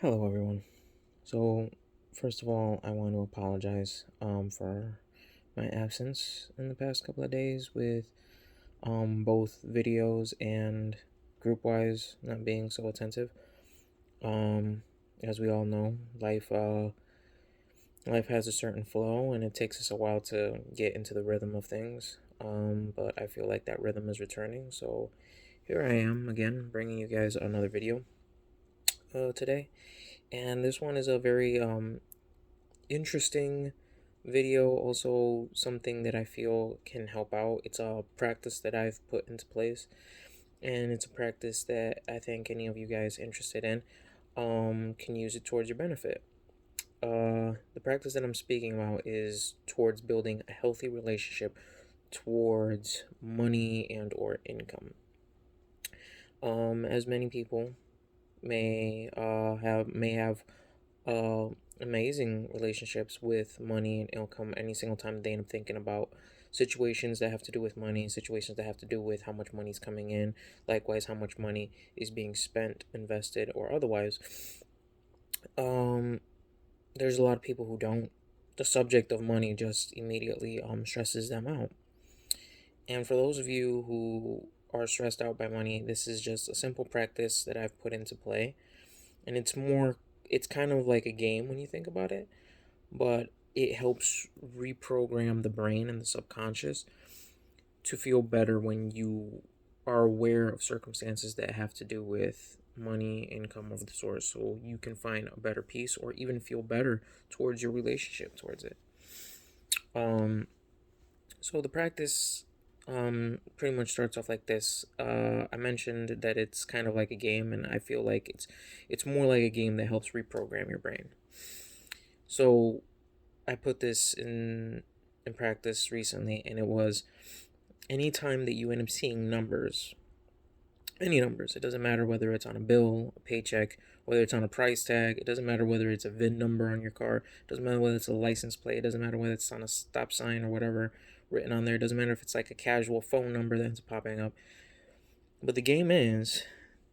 Hello, everyone. So, first of all, I want to apologize for my absence in the past couple of days with both videos and group wise not being so attentive. Um, as we all know, life has a certain flow, and it takes us a while to get into the rhythm of things. But I feel like that rhythm is returning, so here I am again, bringing you guys another video today. And this one is a very interesting video, also something that I feel can help out. It's a practice that I've put into place, and it's a practice that I think any of you guys interested in can use it towards your benefit. The practice that I'm speaking about is towards building a healthy relationship towards money and or income. As many people may have uh, amazing relationships with money and income any single time they end up thinking about situations that have to do with money, situations that have to do with how much money is coming in, likewise, how much money is being spent, invested, or otherwise. Um, there's a lot of people who don't. The subject of money just immediately stresses them out. And for those of you who are stressed out by money, this is just a simple practice that I've put into play. And it's kind of like a game when you think about it, but it helps reprogram the brain and the subconscious to feel better when you are aware of circumstances that have to do with money, income of the sort, so you can find a better peace or even feel better towards your relationship towards it. Um, so the practice pretty much starts off like this. I mentioned that it's kind of like a game, and I feel like it's more like a game that helps reprogram your brain. So I put this in practice recently, and it was anytime that you end up seeing numbers, any numbers, it doesn't matter whether it's on a bill, a paycheck, whether it's on a price tag, it doesn't matter whether it's a VIN number on your car, it doesn't matter whether it's a license plate, it doesn't matter whether it's on a stop sign or whatever written on there, it doesn't matter if it's like a casual phone number that's popping up. But the game is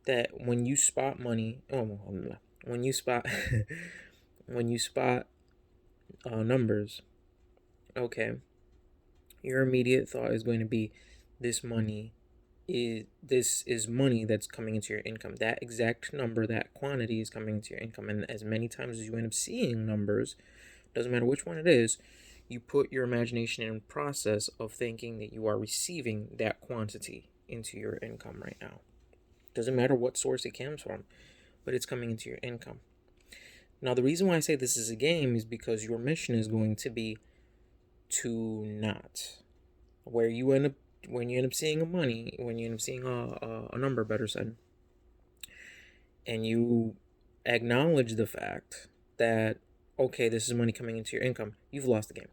that when you spot money, when you spot when you spot numbers, okay, your immediate thought is going to be this is money that's coming into your income. That exact number, that quantity is coming into your income. And as many times as you end up seeing numbers, doesn't matter which one it is, you put your imagination in process of thinking that you are receiving that quantity into your income right now. Doesn't matter what source it comes from, but it's coming into your income. Now, the reason why I say this is a game is because your mission is going to be to not where you end up when you end up seeing when you end up seeing a number, better said, and you acknowledge the fact that okay, this is money coming into your income, you've lost the game.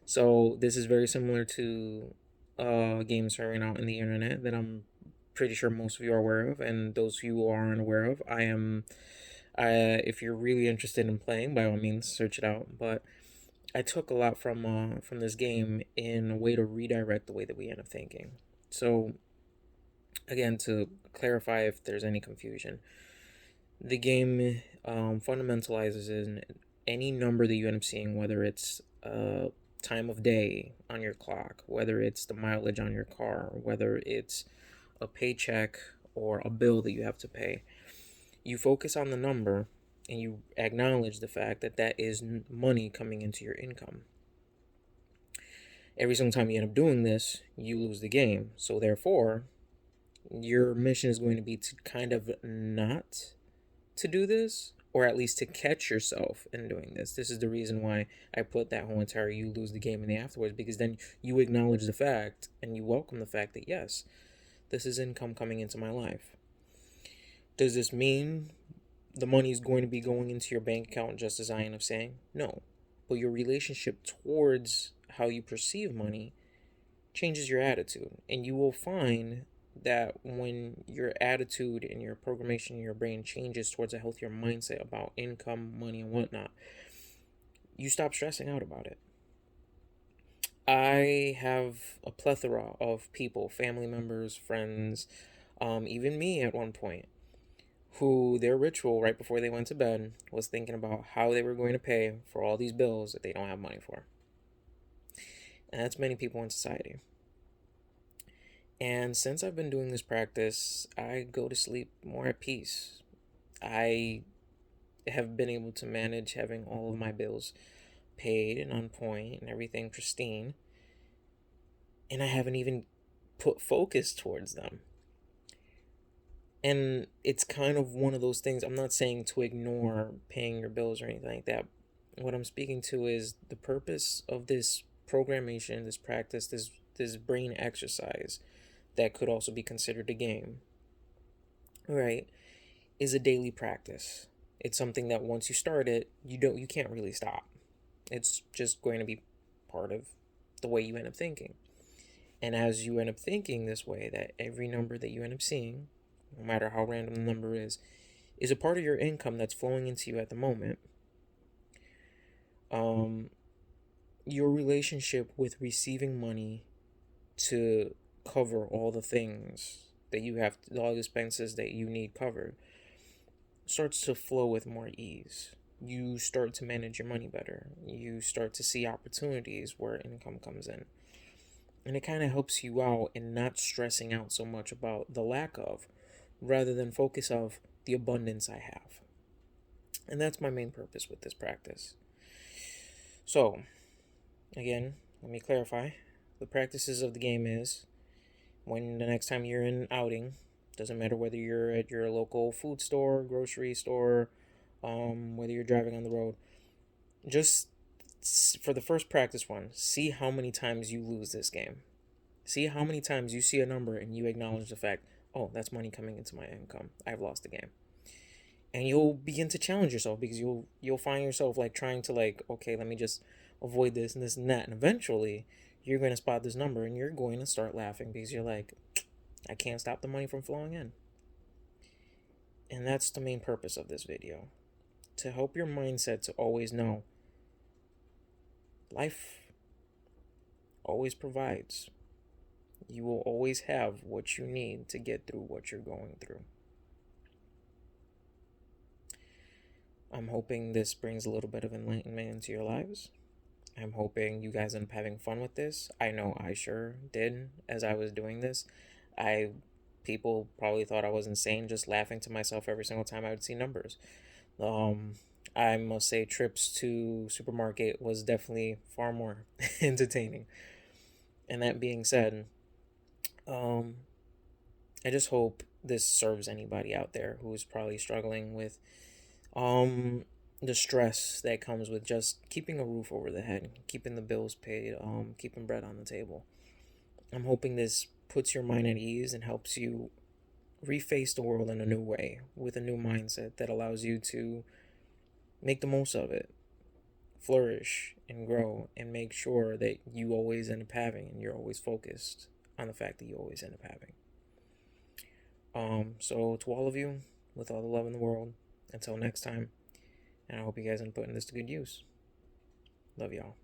So this is very similar to games starting out in the internet that I'm pretty sure most of you are aware of, and those of you who aren't aware of, if you're really interested in playing, by all means, search it out. But I took a lot from this game in a way to redirect the way that we end up thinking. So again, to clarify if there's any confusion, the game fundamentalizes in any number that you end up seeing, whether it's time of day on your clock, whether it's the mileage on your car, whether it's a paycheck or a bill that you have to pay. You focus on the number and you acknowledge the fact that that is money coming into your income. Every single time you end up doing this, you lose the game. So therefore, your mission is going to be to kind of not to do this, or at least to catch yourself in doing this. This is the reason why I put that whole entire you lose the game in the afterwards, because then you acknowledge the fact and you welcome the fact that yes, this is income coming into my life. Does this mean the money is going to be going into your bank account just as I am saying? No. But your relationship towards how you perceive money changes your attitude. And you will find that when your attitude and your programmation in your brain changes towards a healthier mindset about income, money, and whatnot, you stop stressing out about it. I have a plethora of people, family members, friends, even me at one point, who their ritual right before they went to bed was thinking about how they were going to pay for all these bills that they don't have money for. And that's many people in society. And since I've been doing this practice, I go to sleep more at peace. I have been able to manage having all of my bills paid and on point and everything pristine. And I haven't even put focus towards them. And it's kind of one of those things. I'm not saying to ignore paying your bills or anything like that. What I'm speaking to is the purpose of this programmation, this practice, this brain exercise that could also be considered a game, right? Is a daily practice. It's something that once you start it, you can't really stop. It's just going to be part of the way you end up thinking. And as you end up thinking this way, that every number that you end up seeing, no matter how random the number is a part of your income that's flowing into you at the moment. Your relationship with receiving money to cover all the things that you have, all the expenses that you need covered, starts to flow with more ease. You start to manage your money better. You start to see opportunities where income comes in. And it kind of helps you out in not stressing out so much about the lack of, rather than focus of the abundance I have. And that's my main purpose with this practice. So, again, let me clarify. The practices of the game is when the next time you're in outing, doesn't matter whether you're at your local food store, grocery store, whether you're driving on the road, just for the first practice one, see how many times you lose this game. See how many times you see a number and you acknowledge the fact, oh, that's money coming into my income. I've lost the game. And you'll begin to challenge yourself because you'll find yourself like trying to like, okay, let me just avoid this and this and that. And eventually you're going to spot this number and you're going to start laughing because you're like, I can't stop the money from flowing in. And that's the main purpose of this video. To help your mindset to always know life always provides. You will always have what you need to get through what you're going through. I'm hoping this brings a little bit of enlightenment into your lives. I'm hoping you guys end up having fun with this. I know I sure did as I was doing this. People probably thought I was insane just laughing to myself every single time I would see numbers. I must say trips to supermarket was definitely far more entertaining. And that being said, I just hope this serves anybody out there who's probably struggling with the stress that comes with just keeping a roof over the head, keeping the bills paid, keeping bread on the table. I'm hoping this puts your mind at ease and helps you reface the world in a new way with a new mindset that allows you to make the most of it, flourish and grow, and make sure that you always end up having and you're always focused on the fact that you always end up having. So to all of you, with all the love in the world, until next time, and I hope you guys end up putting this to good use. Love y'all.